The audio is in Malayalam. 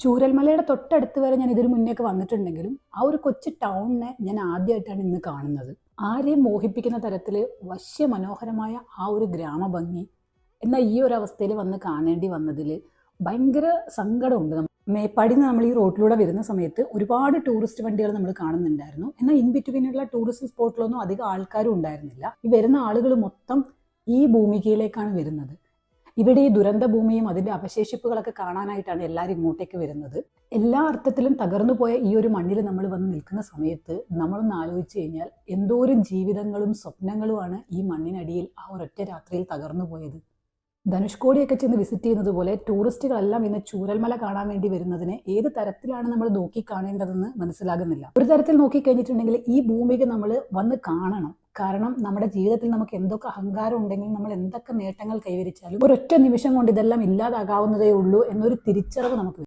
ചൂരൽമലയുടെ തൊട്ടടുത്ത് വരെ ഞാൻ ഇതിനു മുന്നേയൊക്കെ വന്നിട്ടുണ്ടെങ്കിലും ആ ഒരു കൊച്ചു ടൗണിനെ ഞാൻ ആദ്യമായിട്ടാണ് ഇന്ന് കാണുന്നത്. ആരെയും മോഹിപ്പിക്കുന്ന തരത്തിൽ വശ്യമനോഹരമായ ആ ഒരു ഗ്രാമഭംഗി എന്നാൽ ഈ ഒരു അവസ്ഥയിൽ വന്ന് കാണേണ്ടി വന്നതിൽ ഭയങ്കര സങ്കടമുണ്ട്. മേപ്പാടിയിൽ നിന്ന് നമ്മൾ ഈ റോഡിലൂടെ വരുന്ന സമയത്ത് ഒരുപാട് ടൂറിസ്റ്റ് വണ്ടികൾ നമ്മൾ കാണുന്നുണ്ടായിരുന്നു. എന്നാൽ ഇൻ ബിറ്റ്വീനുള്ള ടൂറിസ്റ്റ് സ്പോട്ടിലൊന്നും അധികം ആൾക്കാരും ഉണ്ടായിരുന്നില്ല. ഈ വരുന്ന ആളുകൾ മൊത്തം ഈ ഭൂമികയിലേക്കാണ് വരുന്നത്. ഇവിടെ ഈ ദുരന്ത ഭൂമിയും അതിൻ്റെ അവശേഷിപ്പുകളൊക്കെ കാണാനായിട്ടാണ് എല്ലാവരും ഇങ്ങോട്ടേക്ക് വരുന്നത്. എല്ലാ അർത്ഥത്തിലും തകർന്നു പോയ ഈ ഒരു മണ്ണിൽ നമ്മൾ വന്ന് നിൽക്കുന്ന സമയത്ത് നമ്മളൊന്ന് ആലോചിച്ച് കഴിഞ്ഞാൽ എന്തോരം ജീവിതങ്ങളും സ്വപ്നങ്ങളുമാണ് ഈ മണ്ണിനടിയിൽ ആ ഒരൊറ്റ രാത്രിയിൽ തകർന്നു പോയത്. ധനുഷ്കോടിയൊക്കെ ചെന്ന് വിസിറ്റ് ചെയ്യുന്നത് പോലെ ടൂറിസ്റ്റുകളെല്ലാം ഇന്ന് ചൂരൽമല കാണാൻ വേണ്ടി വരുന്നതിനെ ഏത് തരത്തിലാണ് നമ്മൾ നോക്കി കാണേണ്ടതെന്ന് മനസ്സിലാകുന്നില്ല. ഒരു തരത്തിൽ നോക്കിക്കഴിഞ്ഞിട്ടുണ്ടെങ്കിൽ ഈ ഭൂമിക്ക് നമ്മൾ വന്ന് കാണണം. കാരണം നമ്മുടെ ജീവിതത്തിൽ നമുക്ക് എന്തൊക്കെ അഹങ്കാരം ഉണ്ടെങ്കിലും നമ്മൾ എന്തൊക്കെ നേട്ടങ്ങൾ കൈവരിച്ചാലും ഒരൊറ്റ നിമിഷം കൊണ്ട് ഇതെല്ലാം ഇല്ലാതാകാവുന്നതേ ഉള്ളൂ എന്നൊരു തിരിച്ചറിവ് നമുക്ക്